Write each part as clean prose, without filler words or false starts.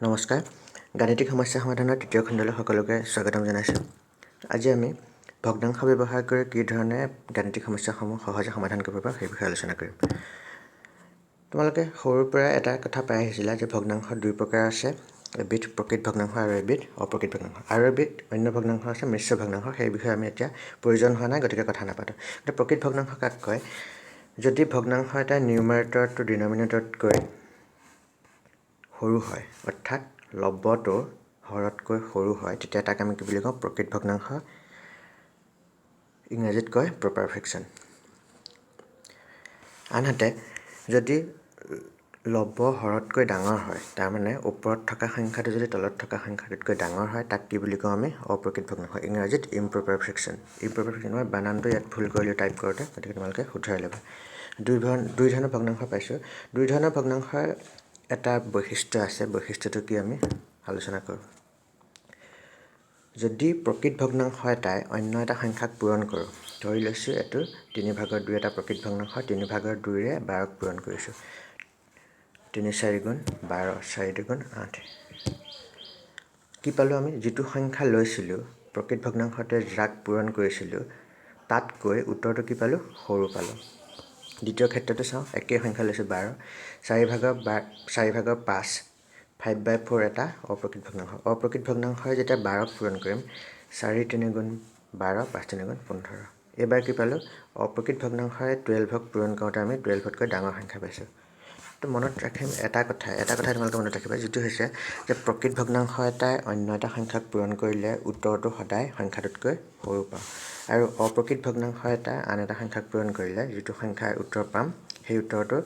নমস্কাৰ গাণিতিক সমস্যা সমাধানৰ তৃতীয় খণ্ডলৈ সকলোকে স্বাগতম জনাইছোঁ। আজি আমি ভগ্নাংশ ব্যৱহাৰ কৰি কি ধৰণে গাণিতিক সমস্যাসমূহ সহজে সমাধান কৰিব পাৰোঁ সেই বিষয়ে আলোচনা কৰিম। তোমালোকে সৰুৰ পৰা এটা কথা পাই আহিছিলা যে ভগ্নাংশ দুই প্ৰকাৰ আছে, এবিধ প্ৰকৃত ভগ্নাংশ আৰু এবিধ অপ্ৰকৃত ভগ্নাংশ, আৰু এবিধ অন্য ভগ্নাংশ আছে মিশ্ৰ ভগ্নাংশ। সেই বিষয়ে আমি এতিয়া প্ৰয়োজন হোৱা নাই, গতিকে কথা নাপাতোঁ। এতিয়া প্ৰকৃত ভগ্নাংশ কাক কয়? যদি ভগ্নাংশ এটা নিউমাৰেটৰটো ডিনমিনেটৰতকৈ সৰু হয়, অৰ্থাৎ লব্ধটো হৰতকৈ সৰু হয়, তেতিয়া তাক আমি কি বুলি কওঁ? প্ৰকৃত ভগ্নাংশ। ইংৰাজীত কয় প্ৰপাৰ ফ্ৰেকশ্যন। আনহাতে যদি লব্ধ হৰতকৈ ডাঙৰ হয়, তাৰমানে ওপৰত থকা সংখ্যাটো যদি তলত থকা সংখ্যাটোতকৈ ডাঙৰ হয়, তাক কি বুলি কওঁ আমি? অপ্ৰকৃত ভগ্নাংশ। ইংৰাজীত ইম্প্ৰপাৰ ফ্ৰেকশ্যন। ইম্প্ৰপাৰ ফ্ৰেকশ্যন মই বানানটো ইয়াত ভুল কৰিলোঁ টাইপ কৰোঁতে, গতিকে তোমালোকে শুধৰাই ল'বা। দুই ধৰণৰ ভগ্নাংশ পাইছোঁ। দুই ধৰণৰ ভগ্নাংশৰ এটা বৈশিষ্ট্য আছে, বৈশিষ্ট্যটো কি আমি আলোচনা কৰোঁ। যদি প্ৰকৃত ভগ্নাংশ এটাই অন্য এটা সংখ্যাক পূৰণ কৰোঁ, ধৰি লৈছোঁ এইটো 3/2 এটা প্ৰকৃত ভগ্নাংশ, 3/2 12ক পূৰণ কৰিছোঁ। 3 4 গুণ 12, 4 2 গুণ 8। কি পালোঁ আমি? যিটো সংখ্যা লৈছিলোঁ প্ৰকৃত ভগ্নাংশতে যাক পূৰণ কৰিছিলোঁ, তাতকৈ উত্তৰটো কি পালোঁ? সৰু পালোঁ। দ্বিতীয় ক্ষেত্ৰটো চাওঁ, একেই সংখ্যা লৈছোঁ 12, 4/5 5/4 এটা অপ্ৰকৃত ভগ্নাংশ। অপ্ৰকৃত ভগ্নাংশই যেতিয়া 12ক পূৰণ কৰিম, 4 3 গুণ 12, 5 3 গুণ 15। এইবাৰ কি পালোঁ? অপ্ৰকৃত ভগ্নাংশই 12ক পূৰণ কৰোঁতে আমি 12তকৈ ডাঙৰ সংখ্যা পাইছোঁ। তো মনত ৰাখিম এটা কথাই তোমালোকে মনত ৰাখিবা, যিটো হৈছে যে প্ৰকৃত ভগ্নাংশ এটাই অন্য এটা সংখ্যাক পূৰণ কৰিলে উত্তৰটো সদায় সংখ্যাটোতকৈ সৰু পাওঁ, আৰু অপ্ৰকৃত ভগ্নাংশ এটা আন এটা সংখ্যাক পূৰণ কৰিলে যিটো সংখ্যাৰ উত্তৰ পাম, সেই উত্তৰটো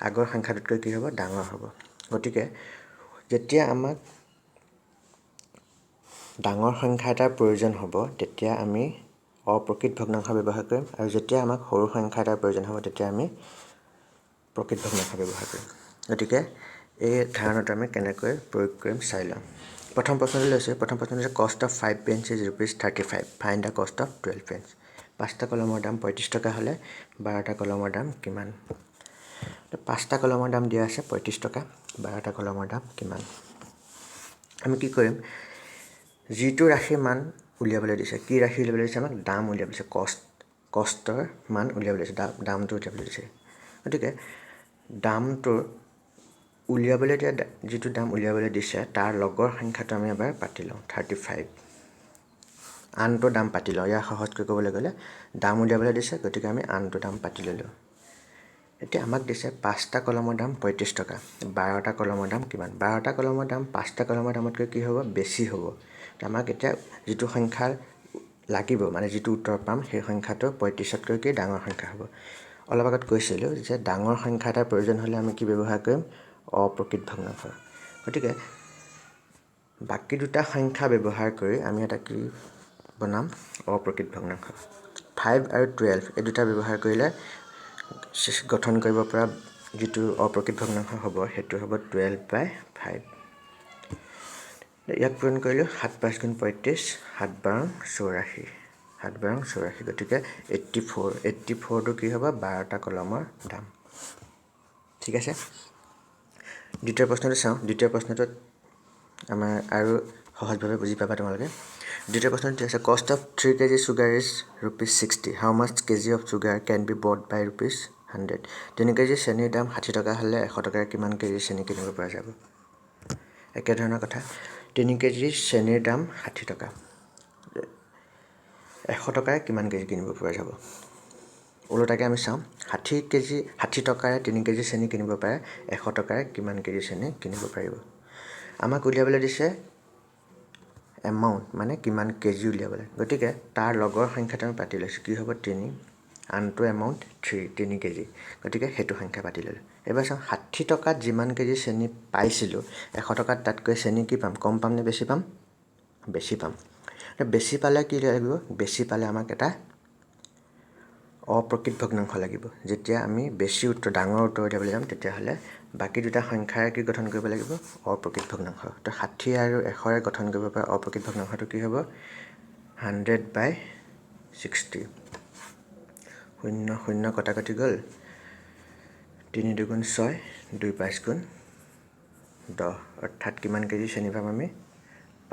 আগৰ সংখ্যাটোতকৈ কি হ'ব? ডাঙৰ হ'ব। গতিকে যেতিয়া আমাক ডাঙৰ সংখ্যা এটাৰ প্ৰয়োজন হ'ব, তেতিয়া আমি অপ্ৰকৃত ভগ্নাংশ ব্যৱহাৰ কৰিম, আৰু যেতিয়া আমাক সৰু সংখ্যা এটাৰ প্ৰয়োজন হ'ব, তেতিয়া আমি প্ৰকৃত ভগ্নাংশ ব্যৱহাৰ কৰিম। গতিকে এই ধাৰণাটো আমি কেনেকৈ প্ৰয়োগ কৰিম চাই লওঁ। প্ৰথম প্ৰশ্নটো লৈছোঁ। প্ৰথম প্ৰশ্নটো হৈছে cost of 5 pence is ₹35। Find the cost of 12 pence। 5টা কলমৰ দাম 35 টকা হ'লে 12টা কলমৰ দাম কিমান? 5টা কলমৰ দাম দিয়া আছে 35 টকা, 12টা কলমৰ দাম কিমান? আমি কি কৰিম? যিটো ৰাশিৰ মান উলিয়াবলৈ দিছে, কি ৰাশি উলিয়াবলৈ দিছে? আমাক দাম উলিয়াবলৈ দিছে, কষ্টৰ মান উলিয়াবলৈ দিছে, দামটো উলিয়াবলৈ দিছে। গতিকে দামটোৰ উলিয়াবলৈ দিয়া যিটো দাম উলিয়াবলৈ দিছে, তাৰ লগৰ সংখ্যাটো আমি এবাৰ পাতি লওঁ, 35। আনটো দাম পাতি লওঁ। ইয়াৰ সহজকৈ ক'বলৈ গ'লে দাম উলিয়াবলৈ দিছে, গতিকে আমি আনটো দাম পাতি ল'লোঁ। এতিয়া আমাক দিছে 5টা কলমৰ দাম 35 টকা, 12টা কলমৰ দাম কিমান? 12টা কলমৰ দাম 5টা কলমৰ দামতকৈ কি হ'ব? বেছি হ'ব। আমাক এতিয়া যিটো সংখ্যা লাগিব, মানে যিটো উত্তৰ পাম, সেই সংখ্যাটো 35তকৈ কি ডাঙৰ সংখ্যা হ'ব। অলপ আগত কৈছিলোঁ যে ডাঙৰ সংখ্যা এটাৰ প্ৰয়োজন হ'লে আমি কি ব্যৱহাৰ কৰিম? অপ্ৰকৃত ভগ্নাংশ। গতিকে বাকী দুটা সংখ্যা ব্যৱহাৰ কৰি আমি এটা কি বনাম? অপ্ৰকৃত ভগ্নাংশ। 5 আৰু 12 এই দুটা ব্যৱহাৰ কৰিলে গঠন কৰিব পৰা যিটো অপ্ৰকৃত ভগ্নাংশ হ'ব, সেইটো হ'ব 12/5। ইয়াক পূৰণ কৰিলোঁ। 7 5 গুণ 35, 7 12 84, 7 12 84। গতিকে 84টো কি হ'ব? 12টা কলমৰ দাম। ঠিক আছে। দ্বিতীয় প্ৰশ্নটো চাওঁ। দ্বিতীয় প্ৰশ্নটোত আমাৰ আৰু সহজভাৱে বুজি পাবা তোমালোকে। দ্বিতীয় প্ৰশ্নটো আছে cost of 3 kg sugar is ₹60। How much kg of sugar can be bought by ₹100। 3 KG চেনিৰ দাম 60 টকা হ'লে 100 টকাৰ কিমান কেজি চেনি কিনিব পৰা যাব? একেধৰণৰ কথা। 3 কেজি চেনিৰ দাম 60 টকা, 100 টকাৰে কিমান কেজি কিনিব পৰা যাব? ওলোটাকৈ আমি চাওঁ। 60 টকাৰে 3 কেজি চেনি কিনিব পাৰে, 100 টকাৰে কিমান কেজি চেনি কিনিব পাৰিব? আমাক উলিয়াবলৈ দিছে এমাউণ্ট, মানে কিমান কেজি উলিয়াবলৈ। গতিকে তাৰ লগৰ সংখ্যাটো আমি পাতি লৈছোঁ। কি হ'ব? 3, আনটো এমাউণ্ট 3 কেজি। গতিকে সেইটো সংখ্যা পাতি ল'লোঁ। এইবাৰ চাওঁ, 60 টকাত যিমান কেজি চেনি পাইছিলোঁ, 100 টকাত তাতকৈ চেনি কি পাম? কম পাম নে বেছি পাম? বেছি পাম। বেছি পালে কি লাগিব? বেছি পালে আমাক এটা অপ্ৰকৃত ভগ্নাংশ লাগিব। যেতিয়া আমি বেছি ডাঙৰ উত্তৰ উলিয়াবলৈ যাম, তেতিয়াহ'লে বাকী দুটা সংখ্যাৰে কি গঠন কৰিব লাগিব? অপ্ৰকৃত ভগ্নাংশ। তো 60 আৰু 100ৰে গঠন কৰিব পৰা অপ্ৰকৃত ভগ্নাংশটো কি হ'ব? 100/60। 0 0 কটা কাটি গ'ল। 3 2 গুণ 6, 2 5 গুণ 10 অৰ্থাৎ কিমান কেজি চেনি পাম আমি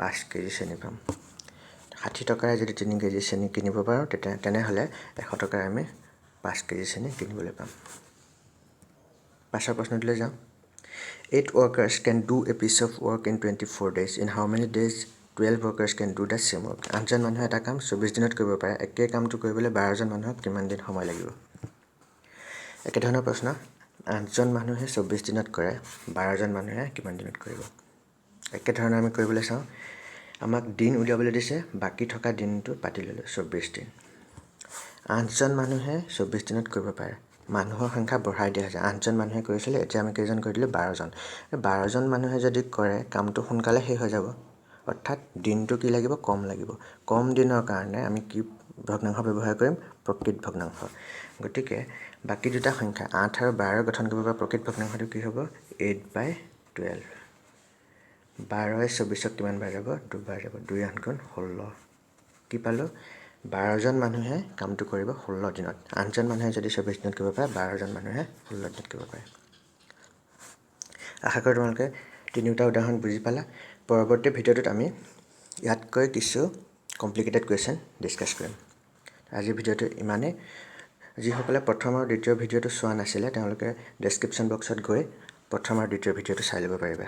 5 কেজি চেনি পাম 60 টকাৰে যদি 3 কেজি চেনি কিনিব পাৰোঁ তেনেহ'লে 100 টকাৰে আমি 5 কেজি চেনি কিনিবলৈ পাম পাছৰ প্ৰশ্নটোলৈ যাওঁ 8 workers can do a piece of work in 24 days in how many days 12 workers can do the same work 8জন মানুহে এটা কাম 24 দিনত কৰিব পাৰে একেই কামটো কৰিবলৈ 12জন মানুহক কিমান দিন সময় লাগিব একে ধৰণৰ প্ৰশ্ন 8জন মানুহে 24 দিনত কৰে 12জন মানুহে কিমান দিনত কৰিব একে ধৰণৰ আমি কৰিবলৈ চাওঁ আমাক দিন উলিয়াবলৈ দিছে বাকি থকা দিনটো পাতি ললো 24 দিন 8জন মানুহে 24 দিনত কৰিব পাৰে মানুহৰ সংখ্যা বঢ়াই দিয়া হৈছে 8জন মানুহে কৰিছিল এতিয়া আমি কেইজন কৰি দিলো 12জন 12জন মানুহে যদি কৰে কামটো সোনকালে শেষ হৈ যাব অৰ্থাৎ দিনটো কি লাগিব কম দিনৰ কাৰণে আমি কি ভগ্নাংশ ব্যৱহাৰ কৰিম প্ৰকৃত ভগ্নাংশ গতিকে বাকি দুটা সংখ্যা 8 আৰু 12 গঠন কৰিব পৰা প্ৰকৃত ভগ্নাংশটো কি হ'ব 8/12 12 24ক কিমান বাৰ যাব দুবাৰ যাব 2 8 গুণ 16 কি পালো 12জন মানুহে কামটো কৰিব 16 দিনত 8জন মানুহে যদি 24 দিনত কৰিব পাৰে 12জন মানুহে 16 দিনত কৰিব পাৰে আশা কৰোঁ তোমালোকে তিনিটা উদাহৰণ বুজি পালা পৰৱৰ্তী ভিডিঅ'টোত আমি ইয়াতকৈ কিছু কমপ্লিকেটেড কোৱেশ্চন ডিছকাছ কৰিম আজিৰ ভিডিঅ'টো ইমানেই যিসকলে প্ৰথম আৰু দ্বিতীয় ভিডিঅ'টো চোৱা নাছিলে তেওঁলোকে ডেছক্ৰিপশ্যন বক্সত গৈ প্ৰথম আৰু দ্বিতীয় ভিডিঅ'টো চাই ল'ব পাৰিবা